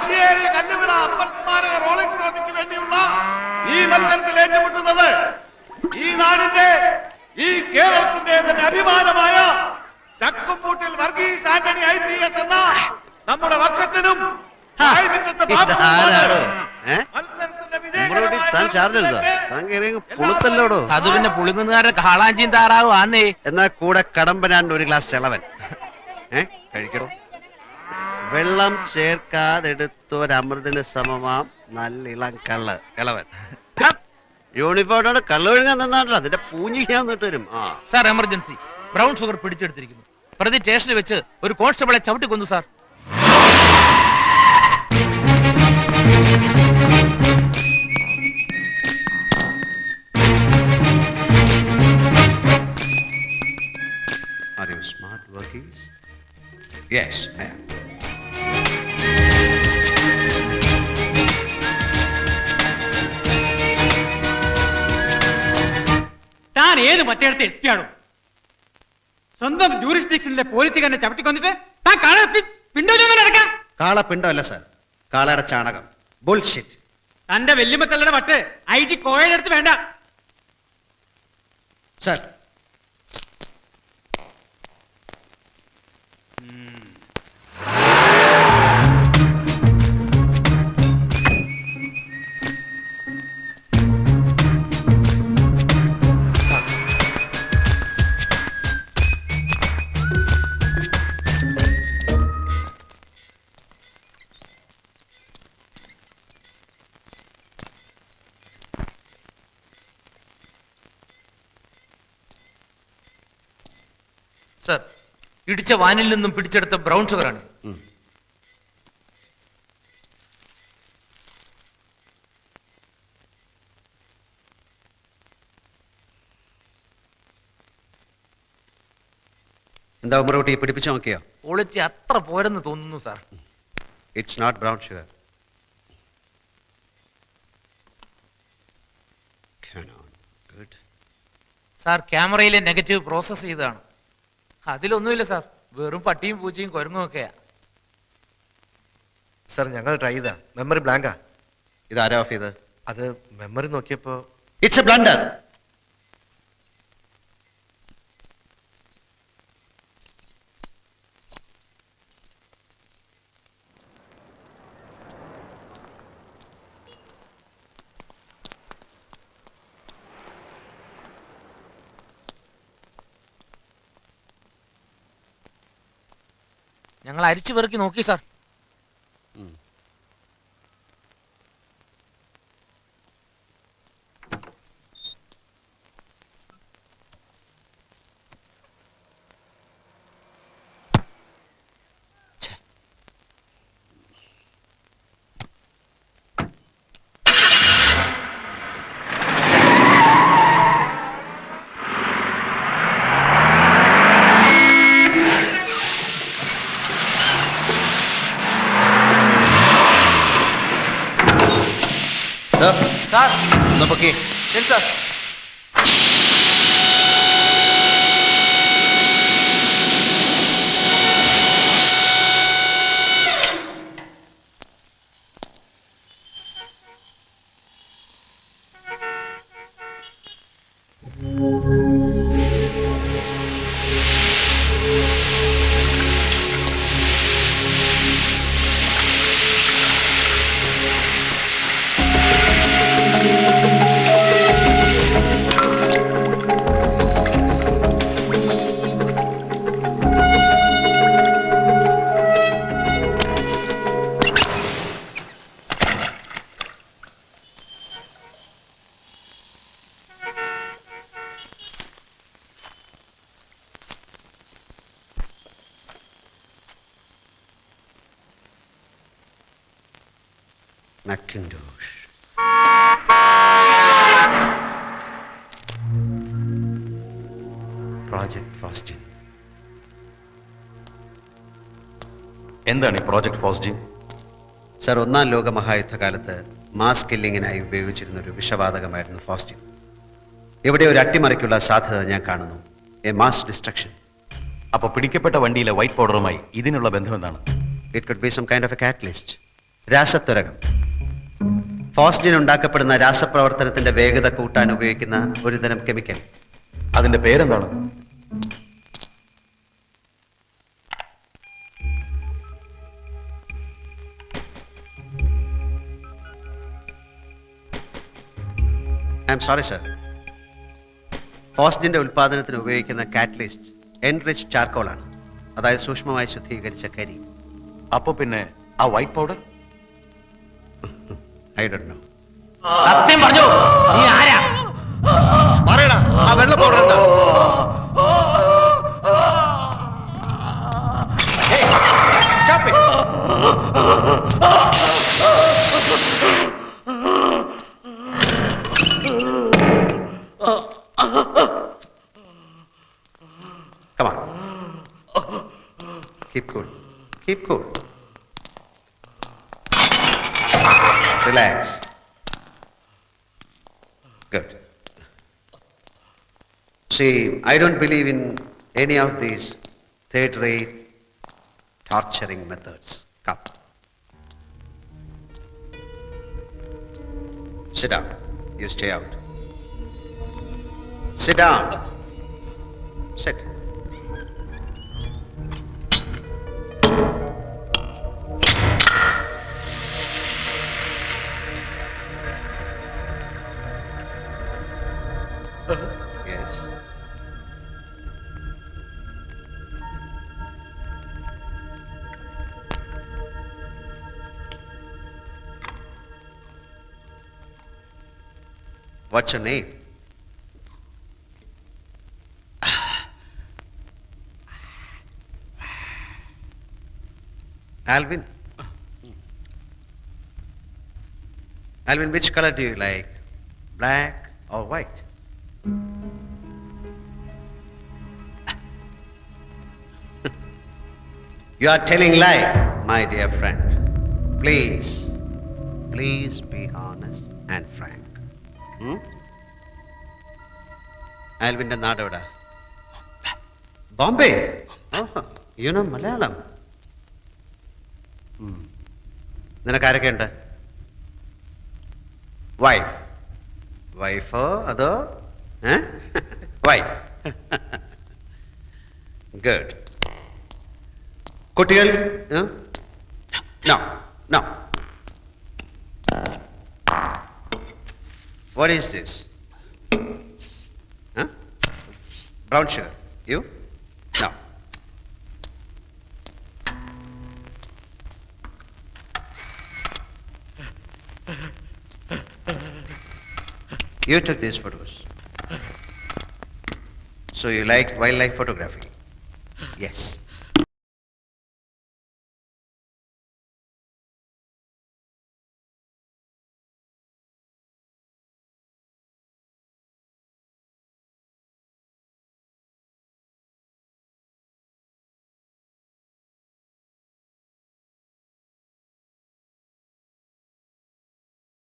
വാശിയേറിയ കല്ലുവിള അപ്പൻ സ്മാരക റോളിംഗ് ട്രോഫിക്ക് വേണ്ടിയുള്ള ഈ മത്സരത്തിൽ ഏറ്റുമുട്ടുന്നത് ഈ നാടിന്റെ ഈ കേരളത്തിന്റെ തന്നെ അഭിമാനമായ ചക്കുംപൂട്ടിൽ വർഗീസ് ആന്റണി IPS എന്ന നമ്മുടെ വക്രച്ചനും അത് പിന്നെ പുളിങ്ങുന്നവരുടെ കാളാഞ്ചിയും താറാവും ആന്നേ. എന്നാ കൂടെ കടമ്പനാണ്ട് ഒരു ഗ്ലാസ് ഇളവൻ കഴിക്കണോ? വെള്ളം ചേർക്കാതെടുത്തൊരമൃതിന് സമമാം നല്ല ഇളം കള്ള് ഇളവൻ. യൂണിഫോമോട് കള്ള് ഒഴുകാൻ തന്നാണല്ലോ, അതിന്റെ പൂഞ്ഞിക്കാൻ തൊട്ട് വരും. സാർ എമർജൻസി, ബ്രൗൺ ഷുഗർ പിടിച്ചെടുത്തിരിക്കുന്നു. പ്രതി സ്റ്റേഷനിൽ വെച്ച് ഒരു കോൺസ്റ്റബിളെ ചവിട്ടിക്കൊന്നു sir. Are you smart, Varghese? Yes, I am. താൻ ഏത് മറ്റേടത്ത് എത്തിയാണോ? സ്വന്തം ജൂറിസ്ഡിക്ഷനിലെ പോലീസുകാരനെ ചവിട്ടിക്കൊന്നിട്ട് താൻ പിണ്ടോ നടക്കാം. കാള പിണ്ടമല്ല സാർ, കാളയുടെ ചാണകം. ബുൾഷിറ്റ്. തന്റെ വെല്ലുമത്തല്ലയുടെ വട്ട് IG കോഴയുടെ അടുത്ത് വേണ്ട സാർ. സർ, ഇടിച്ച വാനിൽ നിന്നും പിടിച്ചെടുത്ത ബ്രൗൺ ഷുഗറാണ്. എന്താ ഉമ്മറൂട്ടി പിടിപ്പിച്ചു നോക്കിയോ? ക്വാളിറ്റി അത്ര പോരെന്ന് തോന്നുന്നു sir. It's not brown sugar. Sir, ക്യാമറയിലെ നെഗറ്റീവ് പ്രോസസ് ചെയ്തതാണ്. അതിലൊന്നുമില്ല സാർ, വെറും പട്ടിയും പൂച്ചയും കുരങ്ങും ഒക്കെയാ. സാർ, ഞങ്ങൾ ട്രൈ ചെയ്താ, മെമ്മറി ബ്ലാങ്കാ. ഇതാരാ ഓഫ് ചെയ്ത്? അത് മെമ്മറി നോക്കിയപ്പോ ഇറ്റ്സ് എ ബ്ലണ്ടർ. ഞങ്ങൾ അരിച്ചു പെറുക്കി നോക്കി സാർ. സാർ നോക്കി സാർ. Macintosh. Project Faustin. എന്താണ് ഈ പ്രോജക്ട് ഫോസ്ജിൻ? സർ, ഒന്നാം ലോക മഹായുദ്ധകാലത്ത് മാസ് കില്ലിങ്ങിനായി ഉപയോഗിച്ചിരുന്ന ഒരു വിഷവാതകമായിരുന്നു ഫോസ്റ്റിൻ. ഇവിടെ ഒരു അട്ടിമറിക്കുള്ള സാധ്യത ഞാൻ കാണുന്നു. A mass destruction. അപ്പോൾ പിടിക്കപ്പെട്ട വണ്ടിയിലെ വൈറ്റ് പൗഡറുമായി ഇതിനുള്ള ബന്ധം എന്താണ്? It could be some kind of a catalyst. രാസത്വരകം. ഫോസ്ജിൻ ഉണ്ടാക്കപ്പെടുന്ന രാസപ്രവർത്തനത്തിന്റെ വേഗത കൂട്ടാൻ ഉപയോഗിക്കുന്ന ഒരുതരം കെമിക്കൽ. അതിന്റെ പേരെന്താണ്? I'm sorry sir. ഫോസ്ജിന്റെ ഉൽപാദനത്തിന് ഉപയോഗിക്കുന്ന കാറ്റലിസ്റ്റ് എൻറിച്ച് ചാർക്കോൾ ആണ്, അതായത് സൂക്ഷ്മമായി ശുദ്ധീകരിച്ച കരി. അപ്പൊ പിന്നെ ആ white powder? I don't know. സത്യം പറഞ്ഞു, നീ ആരാ? പറയടാ, ആ വെള്ള പൗഡർ എന്താ? Stop it. Come on. Keep cool. Keep cool. Relax. Good. See, I don't believe in any of these third-rate torturing methods. Come. Sit down. You stay out. Sit down. Sit. Yes. What's your name? Alvin? Alvin, which color do you like? Black or white? You are telling lie, my dear friend. Please, please be honest and frank. ആൽവിന്റെ നാട് എവിടാ? Bombay. You know Malayalam. നിനക്ക് ആരൊക്കെ ഉണ്ട്? Wife? വൈഫോ അതോ wife? Good. കുട്ടികൾ? No no. What is this? Huh? Brown sugar. You? No. You took these photos. So you like wildlife photography? Yes.